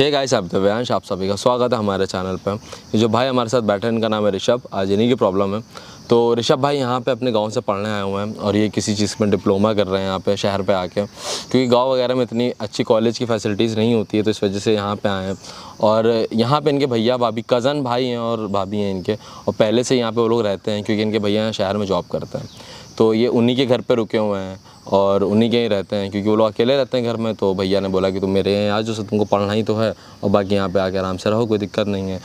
Hey guys, आप दिव्यांश, आप सभी का स्वागत है हमारे चैनल पर। ये जो भाई हमारे साथ बैठे हैं इनका नाम है ऋषभ। आज इन्हीं की प्रॉब्लम है। तो ऋषभ भाई यहाँ पे अपने गांव से पढ़ने आए हुए हैं और ये किसी चीज़ में डिप्लोमा कर रहे हैं यहाँ पे शहर पे आके, क्योंकि गांव वगैरह में इतनी अच्छी कॉलेज की फैसिलिटीज़ नहीं होती है, तो इस वजह से यहाँ पे आए हैं। और यहाँ पे इनके भैया भाभी, कज़न भाई हैं और भाभी हैं इनके, और पहले से यहाँ पे वो लोग रहते हैं क्योंकि इनके भैया यहाँ शहर में जॉब करते हैं। तो ये उन्हीं के घर पे रुके हुए हैं और उन्हीं के ही रहते हैं, क्योंकि वो लोग अकेले रहते हैं घर में। तो भैया ने बोला कि तुम मेरे यहाँ आ जाओ, तुमको पढ़ना ही तो है और बाकी यहाँ पे आके आराम से रहो, कोई दिक्कत नहीं है।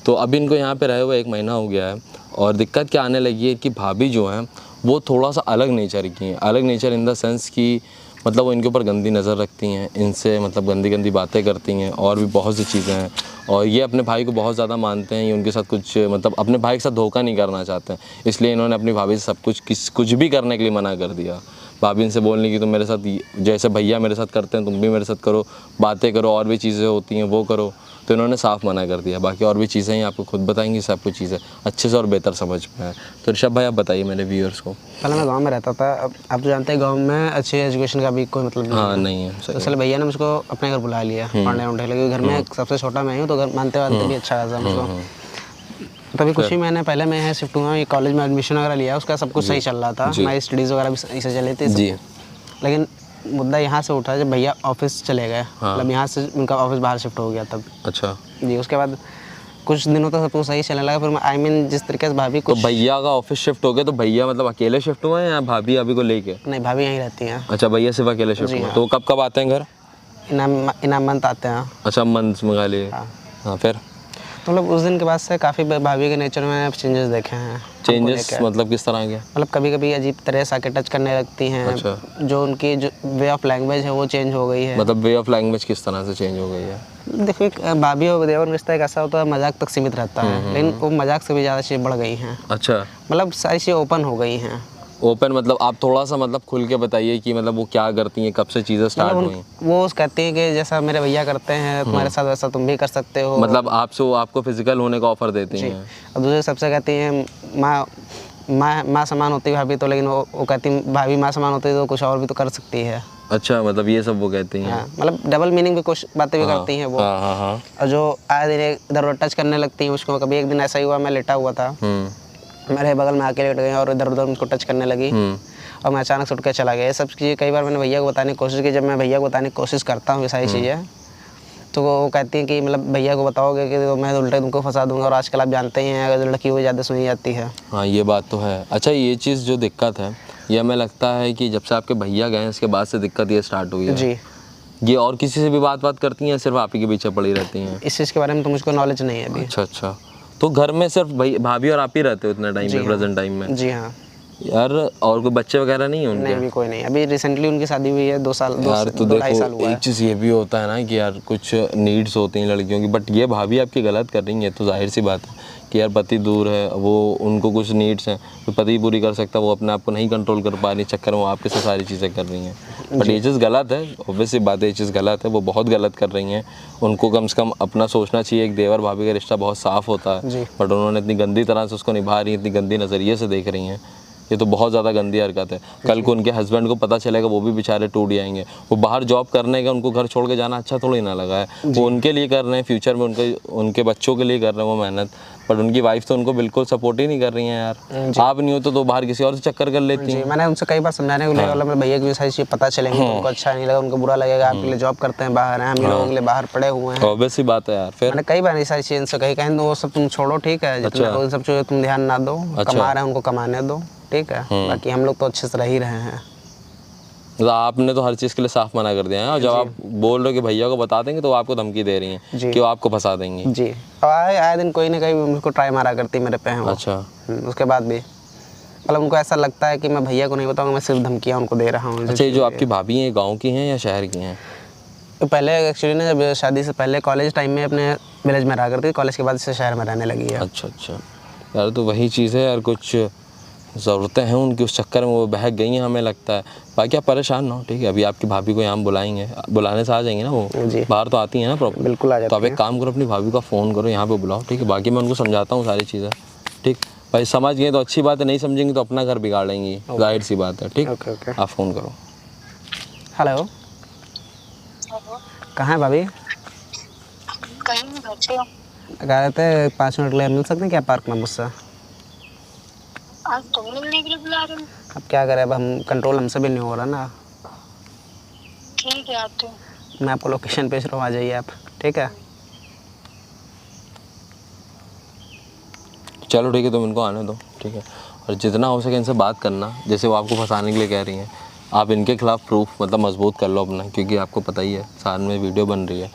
तो अभी इनको यहाँ पे रहे हुए 1 महीना हो गया है और दिक्कत क्या आने लगी है कि भाभी जो हैं वो थोड़ा सा अलग नेचर की हैं। अलग नेचर इन द सेंस कि मतलब वो इनके ऊपर गंदी नज़र रखती हैं, इनसे मतलब गंदी गंदी बातें करती हैं और भी बहुत सी चीज़ें हैं। और ये अपने भाई को बहुत ज़्यादा मानते हैं, ये उनके साथ कुछ मतलब अपने भाई के साथ धोखा नहीं करना चाहते हैं, इसलिए इन्होंने अपनी भाभी से सब कुछ भी करने के लिए मना कर दिया। भाभी इनसे बोलने की तुम मेरे साथ जैसे भैया मेरे साथ करते हैं तुम भी मेरे साथ करो, बातें करो, और भी चीज़ें होती हैं वो करो। तो इन्होंने साफ़ मना कर दिया। बाकी और भी चीज़ें हैं, आपको खुद बताएंगे, सब कुछ चीज़ें अच्छे से और बेहतर समझ में आए। तो ऋषभ भाई आप बताइए मेरे व्यूअर्स को। पहले मैं गांव में रहता था, अब आप तो जानते हैं गांव में अच्छी एजुकेशन का भी कोई मतलब नहीं है। नहीं है। तो इसलिए भैया ने मुझको अपने घर बुला लिया पढ़ने उठने, क्योंकि घर में सबसे छोटा मैं हूँ, तो घर मानते भी अच्छा खासा मुझको। तभी कुछ ही महीने पहले मैं यहाँ शिफ्ट हुआ, ये कॉलेज में एडमिशन वगैरह लिया, उसका सब कुछ सही चल रहा था, हमारी स्टडीज़ वगैरह भी सही से चली थी जी। लेकिन मुद्दा यहाँ से उठा जब भैया ऑफिस चले गए। मतलब यहाँ से उनका ऑफिस बाहर शिफ्ट हो गया तब। अच्छा जी। उसके बाद कुछ दिनों तक सब कुछ सही चलने लगा, फिर आई मीन जिस तरीके से भाभी तो भैया का ऑफिस शिफ्ट हो गया, तो भैया मतलब अकेले शिफ्ट हुए हैं या भाभी अभी को लेके? नहीं, भाभी यहीं रहती हैं। अच्छा, भैया सिर्फ अकेले शिफ्ट हुए। तो कब आते हैं घर? इनाम मंथ आते हैं। अच्छा, मंथ मंगा लिए। हाँ फिर तो मतलब उस दिन के बाद से काफ़ी भाभी के नेचर में चेंजेस देखे हैं। चेंजेस मतलब किस तरह के? मतलब कभी कभी अजीब तरह से आके टच करने लगती हैं। अच्छा। जो उनकी जो वे ऑफ लैंग्वेज है वो चेंज हो गई है। मतलब वे ऑफ लैंग्वेज किस तरह से चेंज हो गई है? देखिए, भाभी और देवर रिश्ता एक ऐसा होता है मजाक तक सीमित रहता है, लेकिन वो मजाक से भी ज़्यादा चीज़ें बढ़ गई हैं। अच्छा। मतलब सारी चीज़ें ओपन हो गई हैं। ओपन मतलब आप थोड़ा सा मतलब खुल के बताइए कि मतलब वो क्या करती हैं, कब से चीज़ें स्टार्ट हुई? वो कहती हैं कि जैसा मेरे भैया करते हैं तुम्हारे साथ वैसा तुम भी कर सकते हो। मतलब आपसे वो आपको फिजिकल होने का ऑफर देती हैं? और दूसरे सबसे कहती हैं माँ समान होती है भाभी, तो लेकिन वो कहती भाभी माँ समान होती है तो कुछ और भी तो कर सकती है। अच्छा, मतलब ये सब वो कहती हैं। मतलब डबल मीनिंग भी कुछ बातें भी करती हैं वो। और जो आए दिन इधर उधर टच करने लगती हैं उसको। कभी एक दिन ऐसा ही हुआ, मैं लेटा हुआ था, मेरे बगल में आके लेट गए और इधर उधर मुझको टच करने लगी और मैं अचानक से उठ के चला गया। ये सब चीज़ें कई बार मैंने भैया को बताने की कोशिश की। जब मैं भैया को बताने की कोशिश करता हूँ ये सारी चीज़ें, तो वो कहती हैं कि मतलब भैया को बताओगे कि तो मैं उल्टे तुमको फंसा दूंगा। और आजकल आप जानते ही हैं, अगर लड़की हुई ज़्यादा सुनी जाती है। हाँ, ये बात तो है। अच्छा, ये चीज़ जो दिक्कत है ये हमें लगता है कि जब से आपके भैया गए इसके बाद से दिक्कत ये स्टार्ट हुई है जी। ये और किसी से भी बात करती हैं, सिर्फ आप ही के पीछे पड़ी रहती हैं? इस चीज़ के बारे में तो मुझको नॉलेज नहीं है अभी। अच्छा। तो घर में सिर्फ भाभी और आप ही रहते हो इतने टाइम में, प्रेजेंट टाइम में? जी हाँ यार। और कोई बच्चे वगैरह नहीं है उनके? नहीं, अभी कोई नहीं। अभी रिसेंटली उनकी शादी हुई है 2 साल यार। तो देखो, एक चीज़ ये भी होता है ना कि यार कुछ नीड्स होती हैं लड़कियों की, बट ये भाभी आपकी गलत कर रही है। तो जाहिर सी बात है कि यार पति दूर है, वो उनको कुछ नीड्स हैं तो पति पूरी कर सकता है, वो अपने आप को नहीं कंट्रोल कर पा रही, चक्कर में वो आपके साथ सारी चीज़ें कर रही हैं। बट ये चीज़ गलत है, ऑब्वियसली बात है, ये चीज़ गलत है, वो बहुत गलत कर रही हैं। उनको कम से कम अपना सोचना चाहिए। एक देवर भाभी का रिश्ता बहुत साफ़ होता है, बट उन्होंने इतनी गंदी तरह से उसको निभा रही है, इतनी गंदी नज़रिए से देख रही हैं। ये तो बहुत ज़्यादा गंदी हरकत है। कल को उनके हस्बैंड को पता चलेगा, वो भी बेचारे टूट जाएंगे। वो बाहर जॉब करने का उनको घर छोड़ के जाना अच्छा थोड़ी ना लगा है। वो उनके लिए कर रहे हैं, फ्यूचर में उनके बच्चों के लिए कर रहे हैं वो मेहनत, बट उनकी वाइफ तो उनको बिल्कुल सपोर्ट ही नहीं कर रही है यार। आप नहीं हो तो बाहर किसी और से चक्कर कर लेती हैं। मैंने उनसे कई बार समझाने को लगा, मतलब भैया की सारी चीज़ पता चलेंगी तो उनको अच्छा नहीं लगा, उनको बुरा लगेगा। आपके लिए जॉब करते हैं, बाहर हैं, हम लोगों के लिए बाहर पड़े हुए हैं। ऑब्वियस ही बात है यार। फिर मैंने कई बार ये सारी चीज़ से कहीं वो सब तुम छोड़ो, ठीक है, जितना सब चीज़ तुम ध्यान ना दो, कमा रहे हैं उनको कमाने दो, ठीक है, बाकी हम लोग तो अच्छे से रह ही रहे हैं। तो आपने तो हर चीज़ के लिए साफ मना कर दिया है, और जब आप बोल रहे हो कि भैया को बता देंगे तो आपको धमकी दे रही हैं कि वो आपको फंसा देंगी। जी। अब आए दिन कोई ना कोई मुझको ट्राई मारा करती मेरे पे हैं। अच्छा। उसके बाद भी मतलब उनको ऐसा लगता है कि मैं भैया को नहीं बताऊंगा, मैं सिर्फ धमकियाँ उनको दे रहा हूँ। अच्छा, ये जो आपकी भाभी हैं गाँव की हैं या शहर की हैं? तो पहले एक्चुअली ना, जब शादी से पहले कॉलेज टाइम में अपने विलेज में रहा करती थी, कॉलेज के बाद से शहर में रहने लगी है। अच्छा यार, तो वही चीज़ है यार, कुछ ज़रूरतें हैं उनकी, उस चक्कर में वो बहक गई हैं हमें लगता है। बाकी आप परेशान ना हो, ठीक है। अभी आपकी भाभी को यहाँ बुलाएंगे, बुलाने से आ जाएंगे ना वो? बाहर तो आती हैं ना प्रॉब्लम? बिल्कुल आ जाती है। तो आप एक काम करो, अपनी भाभी का फ़ोन करो, यहाँ पे बुलाओ, ठीक है। बाकी मैं उनको समझाता हूँ सारी चीज़ें, ठीक। भाई समझ गए तो अच्छी बात है, नहीं समझेंगे तो अपना घर बिगाड़ लेंगी, जाहिर सी बात है, ठीक। आप फ़ोन करो। हेलो, कहाँ है भाभी? कहीं नहीं, घर पे हूँ। कह रहे थे 5 मिनट के लिए मिल सकते हैं क्या पार्क में मुझसे? आज तुम मिलने के लिए बुला रहे हो? अब क्या करें, अब हम कंट्रोल हमसे भी नहीं हो रहा ना। ठीक है आते हो। मैं आपको लोकेशन भेज रहा हूँ, आ जाइए आप, ठीक है? चलो ठीक है, तुम इनको आने दो, ठीक है। और जितना हो सके इनसे बात करना, जैसे वो आपको फंसाने के लिए कह रही हैं, आप इनके खिलाफ प्रूफ मतलब मजबूत कर लो अपना, क्योंकि आपको पता ही है सामने वीडियो बन रही है।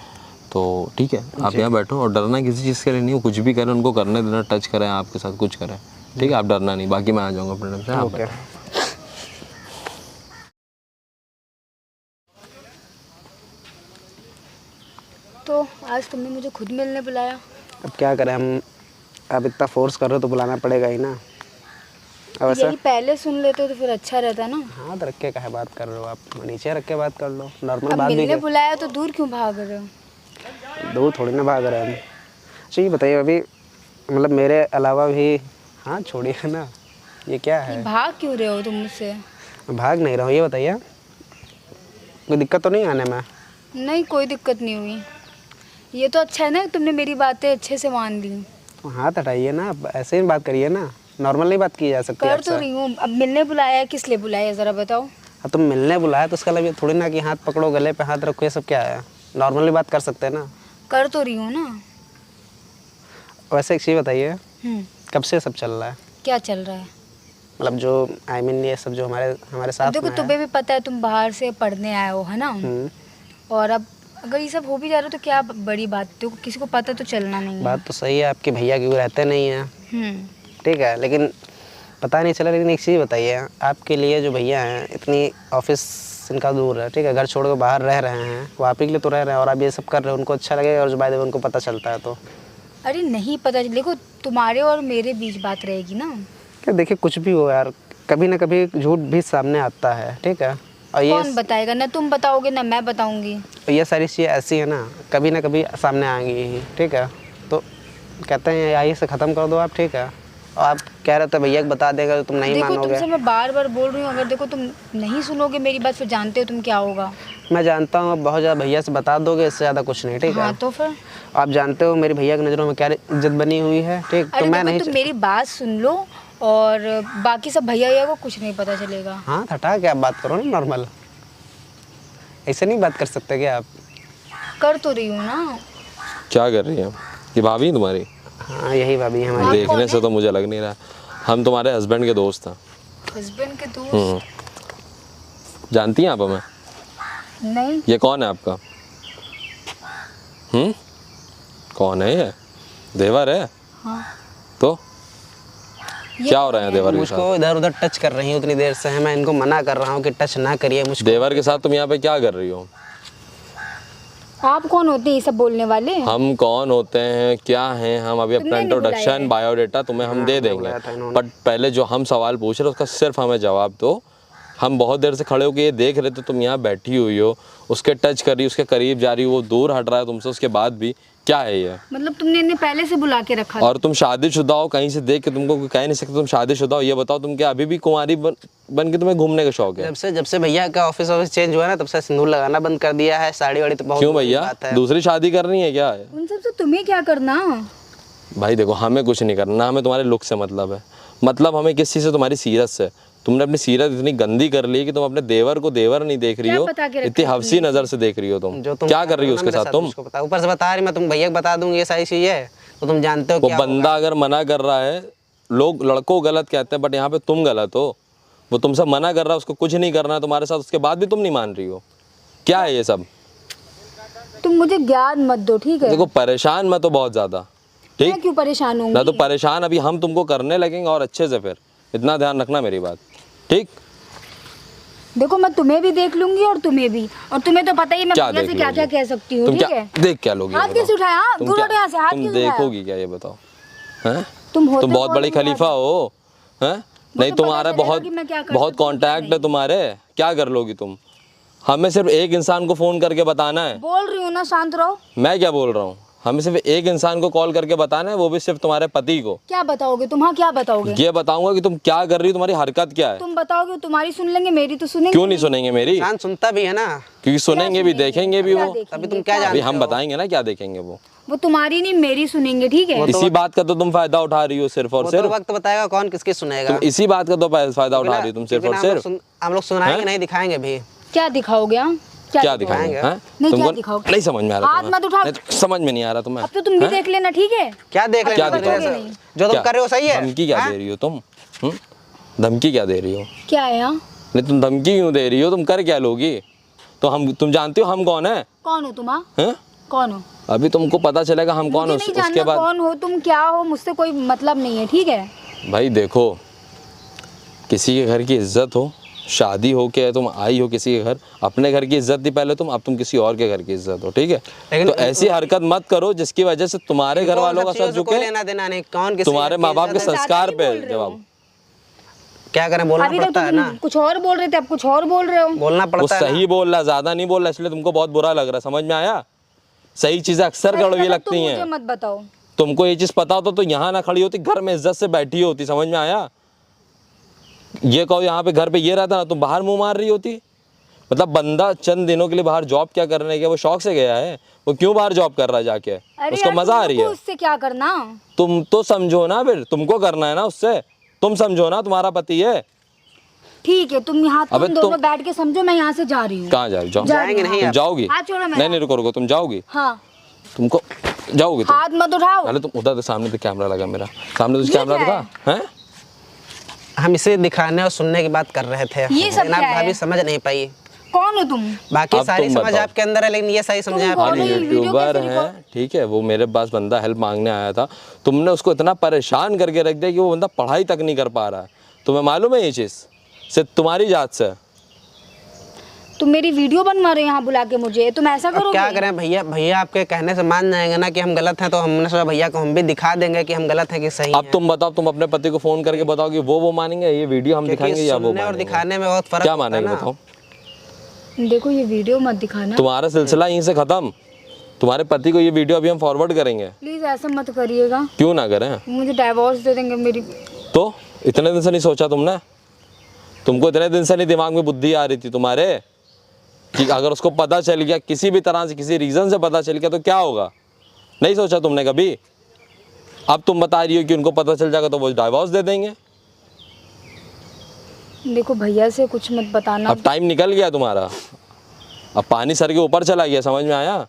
तो ठीक है, आप यहाँ बैठो और डरना किसी चीज़ के लिए नहीं हो, कुछ भी करें उनको करने देना, टच करें आपके साथ, कुछ करें, ठीक है? आप डरना नहीं, बाकी मैं आ जाऊँगा अपने टाइम से। आप ओके। तो आज तुमने मुझे खुद मिलने बुलाया। अब क्या करें हम, अब इतना फोर्स कर रहे हो तो बुलाना पड़ेगा ही ना। अब ऐसा यही पहले सुन लेते तो फिर अच्छा रहता ना। हाथ रख के काहे बात कर रहे हो आप? नीचे रख के बात कर लो, नॉर्मल अब बात भी मिलने कर। बुलाया तो दूर क्यों भाग रहे हो? दूर थोड़ी ना भाग रहे हैं हम। अच्छा ये बताइए, अभी मतलब मेरे अलावा भी, हाँ छोड़िए ना, ये क्या है? भाग क्यों रहे हो तुम मुझसे? भाग नहीं रहा हूँ, ये बताइए कोई दिक्कत तो नहीं आने में? नहीं, कोई दिक्कत नहीं हुई। ये तो अच्छा है ना, तुमने मेरी बातें अच्छे से मान ली। तो हाथ हटाइए ना, अब ऐसे ही बात करिए ना, नॉर्मल नहीं बात की जा सकती कर आपसे। तो रही हूँ। अब मिलने बुलाया है, किस लिए बुलाया है ज़रा बताओ। अब तुम मिलने बुलाया तो उसका मतलब थोड़ी ना कि हाथ पकड़ो, गले पे हाथ रखो, ये सब क्या है? नॉर्मली बात कर सकते हैं ना। कर तो रही हूँ ना। वैसे एक चीज़ बताइए, कब से सब चल रहा है? क्या चल रहा है? मतलब जो आई मीन ये सब जो हमारे साथ देखो में है। तुम्हें भी पता है, तुम बाहर से पढ़ने आए हो, है ना? और अब अगर ये सब हो भी जा रहा है तो क्या बड़ी बात, तो किसी को पता तो चलना नहीं है। बात तो सही है आपके, भैया क्यों रहते नहीं हैं, हम्म। ठीक है, लेकिन पता नहीं चला। लेकिन एक चीज़ बताइए, आपके लिए जो भैया हैं, इतनी ऑफिस इनका दूर है, ठीक है, घर छोड़ कर बाहर रह रहे हैं, वो आप ही के लिए तो रह रहे हैं, और आप ये सब कर रहे हो, उनको अच्छा लगेगा? और जो बाय द वे उनको पता चलता है तो अरे नहीं पता, देखो तुम्हारे और मेरे बीच बात रहेगी ना। क्या, देखिए कुछ भी हो यार, कभी ना कभी झूठ भी सामने आता है, ठीक है? और कौन बताएगा? ना तुम बताओगे ना मैं बताऊंगी। ये सारी चीज़ें ऐसी है ना, कभी ना कभी सामने आएंगी ही, ठीक है? तो कहते हैं आइए से ख़त्म कर दो आप, ठीक है? और आप कह रहे थे भैया को बता देगा तो तुम नहीं देखो मानोगे। तुमसे मैं बार बार बोल रही हूँ, अगर देखो तुम नहीं सुनोगे मेरी बात, फिर जानते हो तुम क्या होगा। मैं जानता हूँ, बहुत ज़्यादा भैया से बता दोगे, इससे ज़्यादा कुछ नहीं, ठीक है? हाँ तो फिर आप जानते हो मेरी भैया की नज़रों में क्या इज्जत बनी हुई है, ठीक? तो अरे मैं देखो नहीं तुम मेरी बात सुन लो, और बाकी सब भैया को कुछ नहीं पता चलेगा। हाँ हटा के आप बात करो ना नॉर्मल, ऐसे नहीं बात कर सकते क्या आप? कर तो रही हूँ ना। क्या कर रही है ये भाभी है तुम्हारी? हाँ यही भाभी है हमारी। देखने से तो मुझे लग नहीं रहा। हम तुम्हारे हस्बैंड के दोस्त हैं। हस्बैंड के दोस्त? जानती हैं आप हमें? नहीं। ये कौन है आपका? कौन है ये? देवर है? हाँ। तो क्या हो रहा है देवर के साथ? मुझको इधर उधर टच कर रही हूँ उतनी देर से, है मैं इनको मना कर रहा हूँ कि टच ना करिए मुझको। देवर के साथ तुम यहाँ पे क्या कर रही हो? आप कौन होते हैं ये सब बोलने वाले? हम कौन होते हैं, क्या हैं हम? अभी अपना तुमने नहीं बुलाया इंट्रोडक्शन, है। बायोडाटा तुम्हें हम दे देंगे, बुलाया था इन्होंने। बट पहले जो हम सवाल पूछ रहे हैं उसका सिर्फ हमें जवाब दो। हम बहुत देर से खड़े होकर ये देख रहे थे तुम यहाँ बैठी हुई हो, उसके टच कर रही, उसके करीब जा रही हो, वो दूर हट रहा है तुमसे, उसके बाद भी क्या है ये? मतलब तुमने इन्हें पहले से बुला के रखा था? और तुम शादीशुदा हो, कहीं से देख के तुमको कोई कह नहीं सकते तुम शादीशुदा हो। ये बताओ तुम क्या अभी भी कुंवारी बन के तुम्हें घूमने का शौक है? जब से भैया का ऑफिस चेंज हुआ ना, तब से सिंदूर लगाना बंद कर दिया है, साड़ी वाड़ी तो बहुत क्यों दूर की भैया, बात है। दूसरी शादी करनी है क्या? उन सब से तुम्हें क्या करना? भाई देखो, हमें कुछ नहीं करना, हमें तुम्हारे लुक से मतलब है, मतलब हमें किस चीज़ से, तुम्हारी सीरत से। तुमने अपनी सीरत इतनी गंदी कर ली कि तुम अपने देवर को देवर नहीं देख रही हो, बता के रखा इतनी हफसी नज़र से देख रही हो तुम। जो तुम क्या कर रही हो उसके साथ तुम? मुझको पता, ऊपर से बता रही मैं, तुम भैया को बता दूंगी ये सारी चीजें, तो तुम जानते हो वो क्या बंदा अगर मना कर रहा है, लोग लड़कों को गलत कहते हैं, बट यहाँ पे तुम गलत हो। वो तुमसे मना कर रहा है, उसको कुछ नहीं करना है तुम्हारे साथ, उसके बाद भी तुम नहीं मान रही हो। क्या है ये सब? तुम मुझे ज्ञान मत दो, ठीक है? देखो परेशान मत हो बहुत ज़्यादा, ठीक? मैं क्यों परेशान हूँ? ना तो परेशान अभी हम तुमको करने लगेंगे और अच्छे से, फिर इतना ध्यान रखना मेरी बात, ठीक? देखो मैं तुम्हें भी देख लूंगी और तुम्हें भी, और तुम्हें तो पता ही मैं भैया से क्या क्या कह सकती हूँ, तुम ठीक क्या है? देख क्या लोगी? हाथ कैसे उठाया? हाँ, दूर हटो यहाँ से, हाथ तुम कैसे उठाया? देखोगी क्या ये बताओ? हैं? तुम बहुत बड़ी खलीफा हो, हैं? नहीं, पता तुम्हारा चलेगा बहुत कि मैं क्या कर बहुत सकती हूँ, क्या कांटेक्ट है तुम्हारे, क्या कर लोगी तुम? हमें सिर्फ एक इंसान को फोन करके बताना है। बोल रही हूँ ना, शांत रहो। मैं क्या बोल रहा हूँ? हमें सिर्फ एक इंसान को कॉल करके बताना है, वो भी सिर्फ तुम्हारे पति को। क्या बताओगे तुम? हाँ क्या बताओगे? ये बताऊंगा कि तुम क्या कर रही हो, तुम्हारी हरकत क्या है। तुम बताओगे, तुम्हारी सुन लेंगे, मेरी तो सुनेंगे। क्यों नहीं सुनेंगे मेरी? इंसान सुनता भी है ना। क्योंकि सुनेंगे भी, देखेंगे भी वो। अभी तुम क्या अभी जानते हम हो? बताएंगे ना क्या देखेंगे वो तुम्हारी नहीं मेरी सुनेंगे, ठीक है? इसी बात का तो तुम फायदा उठा रही हो सिर्फ और वो तो सिर्फ। वक्त बताएगा कौन किसकी सुनेगा। तुम इसी बात का तो फायदा उठा रही हो तुम सिर्फ और सिर्फ। हम लोग सुनाएंगे नहीं, दिखाएंगे भी। क्या दिखाओगे? हाँ क्या दिखाएंगे? हाँ? नहीं, क्या तुमको दिखाओगे? नहीं समझ में आ रहा हाथ मत उठाओ। नहीं, समझ में नहीं आ रहा तुम्हें। अब तो तुम भी देख लेना, ठीक है? क्या देख क्या लेना? दिखाओगे? जो तुम कर रहे हो सही है। धमकी क्या हाँ? दे रही हो तुम? धमकी क्या दे रही हो? क्या है? हाँ नहीं, तुम धमकी क्यों दे रही हो? तुम कर क्या लोगी? तो तुम जानती हो हम कौन है? कौन हो तुम? हाँ हैं? कौन हो? अभी तुमको पता चलेगा हम कौन हो, मुझे नहीं उसके जानना बाद। कौन हो तुम, क्या हो, मुझसे कोई मतलब नहीं है, ठीक है? भाई देखो, किसी के घर की इज्जत हो, शादी हो के तुम आई हो किसी के घर, अपने घर की इज्जत थी पहले तुम, अब तुम किसी और के घर की इज्जत हो, ठीक है? लेकिन तो ऐसी हरकत मत करो जिसकी वजह से तुम्हारे घर वालों का सर झुके, लेना देना नहीं। कौन किसी तुम्हारे माँ बाप के संस्कार पे जवाब। क्या करें, बोलना अभी तक पड़ता है तुम ना। कुछ और बोल रहे थे, अब कुछ और बोल रहे हो। बोलना वो पड़ता है सही बोल रहा, ज्यादा नहीं बोल रहा, इसलिए तुमको बहुत बुरा लग रहा है। समझ में आया? सही चीजें अक्सर कड़वी लगती मुझे हैं। मत बताओ। तुमको ये चीज पता होता तो यहाँ ना खड़ी होती, घर में इज्जत से बैठी होती। समझ में आया? ये कहो यहाँ पे घर पे ये रहता ना, तुम बाहर मुंह मार रही होती। मतलब बंदा चंद दिनों के लिए बाहर जॉब क्या करने गया, वो शौक से गया है, वो क्यों बाहर जॉब कर रहा है जाके? उसको मजा आ रही है। उससे क्या करना? तुम तो समझो ना, फिर तुमको करना है ना उससे। तुम समझो ना, तुम्हारा पति है। ठीक है, तुम यहाँ अबे तुम दोनों बैठ के समझो, मैं यहाँ से जा रही हूँ। कहाँ जा रही? जाओ। जाएंगे नहीं तुम आप। जाओगी? हाथ छोड़ो मेरा। नहीं नहीं, रुको रुको, तुम जाओगी? हाँ तुमको जाओगी तुम? हाथ मत उठाओ। पहले तुम उधर, सामने तो कैमरा लगा मेरा, सामने तो कैमरा क्या दिखा है। हम इसे दिखाने और सुनने की बात कर रहे थे। ये सब लेकिन आप क्या है? भाभी समझ नहीं पाई। कौन हो तुम? बाकी अब सारी तुम समझ बताओ। आपके अंदर है, लेकिन ये सही समझे आप कौन नहीं हो? है। ये वीडियो यूट्यूबर कैसे है, ठीक है, वो मेरे पास बंदा हेल्प मांगने आया था, तुमने उसको इतना परेशान करके रख दिया कि वो बंदा पढ़ाई तक नहीं कर पा रहा है। तुम्हें मालूम है ये चीज़? सिर्फ तुम्हारी जात से। तुम मेरी वीडियो बनवा रहे हो यहाँ बुला के मुझे, तुम ऐसा अब करोगे? क्या करें भैया, भैया आपके कहने से मान जाएंगे ना कि हम गलत हैं, तो हमने सोचा भैया को हम भी दिखा देंगे कि हम गलत हैं कि सही अब तुम बताओ, तुम अपने पति को फोन करके बताओ कि वो मानेंगे ये वीडियो हम दिखाएंगे या वो सुनने और मानेंगे? दिखाने में बहुत फर्क क्या होता है मानेंगे ना। बताओ? देखो ये वीडियो मत दिखाना तुम्हारा सिलसिला यहीं से खत्म। तुम्हारे पति को ये वीडियो अभी हम फॉरवर्ड करेंगे। प्लीज, ऐसा मत करिएगा। क्यों ना करें? मुझे डाइवोर्स दे देंगे मेरी। तो इतने दिन से नहीं सोचा तुमने? तुमको इतने दिन से नहीं दिमाग में बुद्धि आ रही थी तुम्हारे कि अगर उसको पता चल गया, किसी भी तरह से, किसी रीज़न से पता चल गया तो क्या होगा? नहीं सोचा तुमने कभी? अब तुम बता रही हो कि उनको पता चल जाएगा तो वो डाइवोर्स दे देंगे। देखो भैया से कुछ मत बताना। अब टाइम निकल गया तुम्हारा, अब पानी सर के ऊपर चला गया। समझ में आया?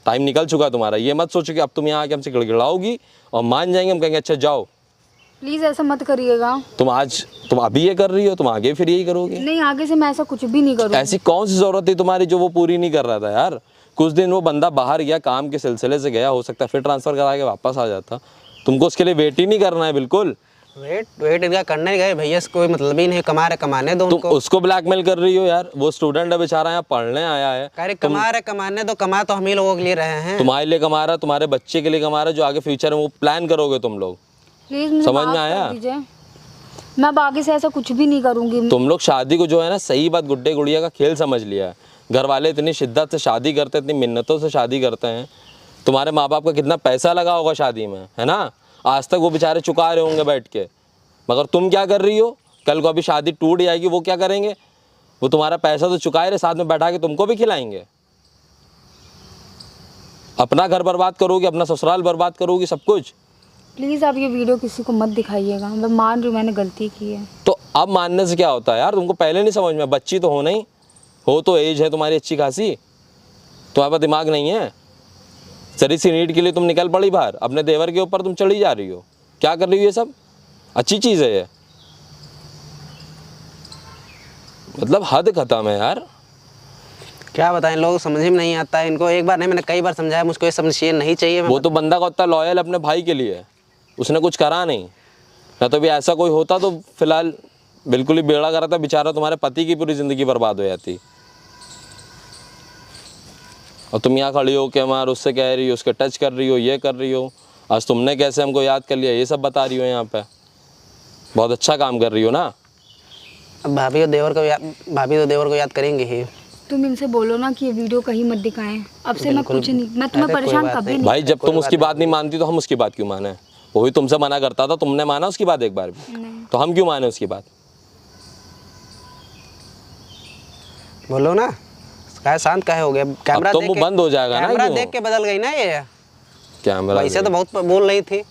टाइम निकल चुका तुम्हारा। ये मत सोचो कि अब तुम यहाँ आके हमसे गिड़गिड़ाओगी और मान जाएंगे, हम कहेंगे अच्छा जाओ। प्लीज ऐसा मत करिएगा। तुम अभी ये कर रही हो, तुम आगे फिर यही करोगे। नहीं, आगे से मैं ऐसा कुछ भी नहीं करूँगी। ऐसी कौन सी जरूरत थी तुम्हारी जो वो पूरी नहीं कर रहा था यार? कुछ दिन वो बंदा बाहर गया, काम के सिलसिले से गया, हो सकता है फिर ट्रांसफर करा के वापस आ जाता। तुमको उसके लिए वेट ही नहीं करना है बिल्कुल। वेट इनका करने गए भैया से कोई मतलब ही नहीं, कमा रहे कमाने दो तुम उनको। उसको ब्लैकमेल कर रही हो यार। वो स्टूडेंट है बेचारा, यहाँ पढ़ने आया है। अरे कमा रहे कमाने दो, कमा तो हम ही लोगों के लिए रहे हैं। तुम्हारे लिए कमा रहा, तुम्हारे बच्चे के लिए कमा रहा, जो आगे फ्यूचर में वो प्लान करोगे तुम लोग। प्लीज मुझे समझ में माफ कर आया? दीजिए। मैं अब आगे से ऐसा कुछ भी नहीं करूँगी। तुम लोग शादी को जो है ना, सही बात, गुड्डे गुड़िया का खेल समझ लिया है। घर वाले इतनी शिद्दत से शादी करते हैं, इतनी मिन्नतों से शादी करते हैं। तुम्हारे माँ बाप का कितना पैसा लगा होगा शादी में, है ना? आज तक वो बेचारे चुका रहे होंगे बैठ के। मगर तुम क्या कर रही हो? कल को अभी शादी टूट जाएगी, वो क्या करेंगे? वो तुम्हारा पैसा तो चुकाए रहे, साथ में बैठा के तुमको भी खिलाएंगे। अपना घर बर्बाद करोगी, अपना ससुराल बर्बाद करोगी, सब कुछ। प्लीज आप ये वीडियो किसी को मत दिखाइएगा। मैं मान रही हूँ मैंने गलती की है। तो अब मानने से क्या होता है यार? तुमको पहले नहीं समझ में? बच्ची तो हो नहीं, हो तो एज है तुम्हारी अच्छी खासी, तुम्हारे पास दिमाग नहीं है। सरी सी नीड के लिए तुम निकल पड़ी बाहर, अपने देवर के ऊपर तुम चढ़ी जा रही हो। क्या कर रही हो? ये सब अच्छी चीज़ है ये? मतलब हद खत्म है यार। क्या बताएं, लोग समझ में नहीं आता है इनको। एक बार नहीं, मैंने कई बार समझाया, मुझको ये समझिए नहीं चाहिए। वो तो बंदा का उतना लॉयल अपने भाई के लिए, उसने कुछ करा नहीं। ना तो भी ऐसा कोई होता तो फिलहाल बिल्कुल ही बेड़ा करा था बेचारा, तुम्हारे पति की पूरी ज़िंदगी बर्बाद हो जाती। और तुम यहाँ खड़ी हो के हमारे उससे कह रही हो, उसके टच कर रही हो, ये कर रही हो। आज तुमने कैसे हमको याद कर लिया, ये सब बता रही हो यहाँ पे। बहुत अच्छा काम कर रही हो ना। अब भाभी तो देवर को याद करेंगे ही। तुम इनसे बोलो ना कि ये वीडियो कहीं मत दिखाएं। अब से मैं कुछ नहीं, मैं तुम्हें अरे कोई परेशान बात कभी नहीं। नहीं। भाई जब तुम उसकी बात नहीं मानती तो हम उसकी बात क्यों माने? वो भी तुमसे मना करता था, तुमने माना उसकी बात एक बार भी? नहीं। तो हम क्यों माने उसकी बात? बोलो ना, काय शांत काहे हो गया? कैमरा तो देख वो के बंद हो जाएगा ना, कैमरा क्यों? देख के बदल गई ना ये। कैमरा वैसे तो बहुत बोल रही थी।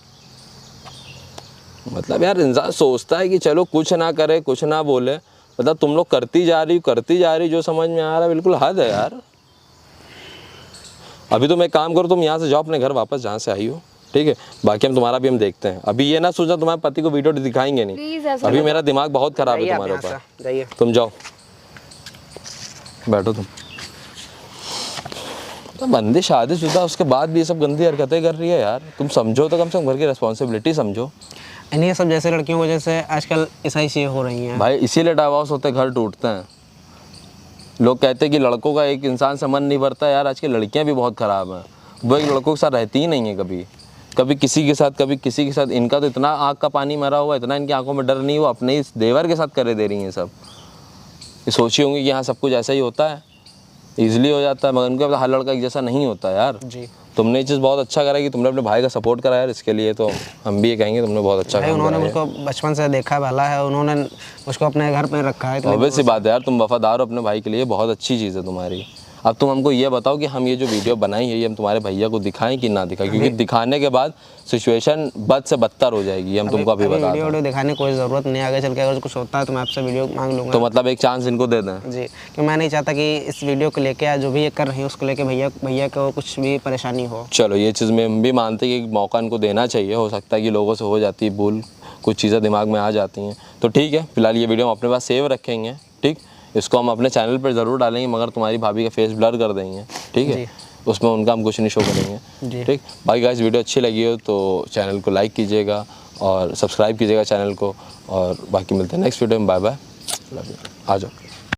मतलब यार इंसान सोचता है कि चलो कुछ ना करे, कुछ ना बोले, मतलब तुम लोग करती जा रही, जो समझ में आ रहा है बिल्कुल हद है यार। अभी तुम एक काम करो, तुम यहाँ से जाओ अपने घर वापस जहाँ से आई हो, ठीक है? बाकी हम तुम्हारा भी हम देखते हैं। अभी ये ना सोचना तुम्हारे पति को वीडियो दिखाएंगे नहीं। प्लीज ऐसा अभी मेरा दिमाग बहुत खराब है जाइए आप तुम्हारे यहाँ ऊपर। से, जाइए। तुम जाओ, बैठो तुम। तो बंदी शादीशुदा, उसके बाद भी ये सब गंदी हरकतें कर रही है यार। तुम समझो तो कम से कम घर की रिस्पॉन्सिबिलिटी समझो। इन्हीं सब जैसे लड़कियों की वजह से आजकल ऐसा ही चीज़ें हो रही हैं। भाई इसीलिए डाइवोर्स होते, घर टूटते हैं। लोग कहते हैं कि लड़कों का एक इंसान से मन नहीं भरता। यार आज की लड़कियां भी बहुत ख़राब हैं, वो एक लड़कों के साथ रहती ही नहीं है कभी। कभी किसी के साथ, कभी किसी के साथ। इनका तो इतना आँख का पानी मरा हुआ, इतना इनकी आंखों में डर नहीं, वो अपने ही देवर के साथ करे दे रही हैं सब। ये सोची होंगी कि हाँ सब कुछ ऐसा ही होता है, ईजिली हो जाता है, मगर उनका हर लड़का एक जैसा नहीं होता यार। जी। तुमने ये चीज़ बहुत अच्छा करा कि तुमने अपने भाई का सपोर्ट करा यार। इसके लिए तो हम भी ये कहेंगे तुमने बहुत अच्छा भाई काम उन्होंने करा है। मुझको बचपन से देखा भला है, उन्होंने मुझको अपने घर पे रखा है। ऑब्वियस सी बात है यार, तुम वफादार हो अपने भाई के लिए, बहुत अच्छी चीज़ है तुम्हारी। अब तुम हमको ये बताओ कि हम ये जो वीडियो बनाई है ये हम तुम्हारे भैया को दिखाएं कि ना दिखाएं, क्योंकि दिखाने के बाद सिचुएशन बद से बदतर हो जाएगी। ये हम तुमको अभी बता वीडियो दें। दिखाने की कोई ज़रूरत नहीं, आगे चल के अगर कुछ होता है तो मैं आपसे वीडियो मांग लूँगा। तो मतलब एक चांस इनको दे दें। जी, कि मैं नहीं चाहता कि इस वीडियो को लेके या जो भी ये कर रही है उसको लेके भैया को कुछ भी परेशानी हो। चलो ये चीज़ में हम भी मानते हैं कि एक मौका इनको देना चाहिए। हो सकता है कि लोगों से हो जाती है भूल, कुछ चीज़ें दिमाग में आ जाती हैं। तो ठीक है, फिलहाल ये वीडियो हम अपने पास सेव रखेंगे, ठीक? इसको हम अपने चैनल पर ज़रूर डालेंगे, मगर तुम्हारी भाभी का फेस ब्लर कर देंगे, ठीक है? उसमें उनका हम कुछ नहीं शो करेंगे, ठीक? बाकी गाइस वीडियो अच्छी लगी हो तो चैनल को लाइक कीजिएगा और सब्सक्राइब कीजिएगा चैनल को। और बाकी मिलते हैं नेक्स्ट वीडियो में। Bye bye, love you. आ जाओ।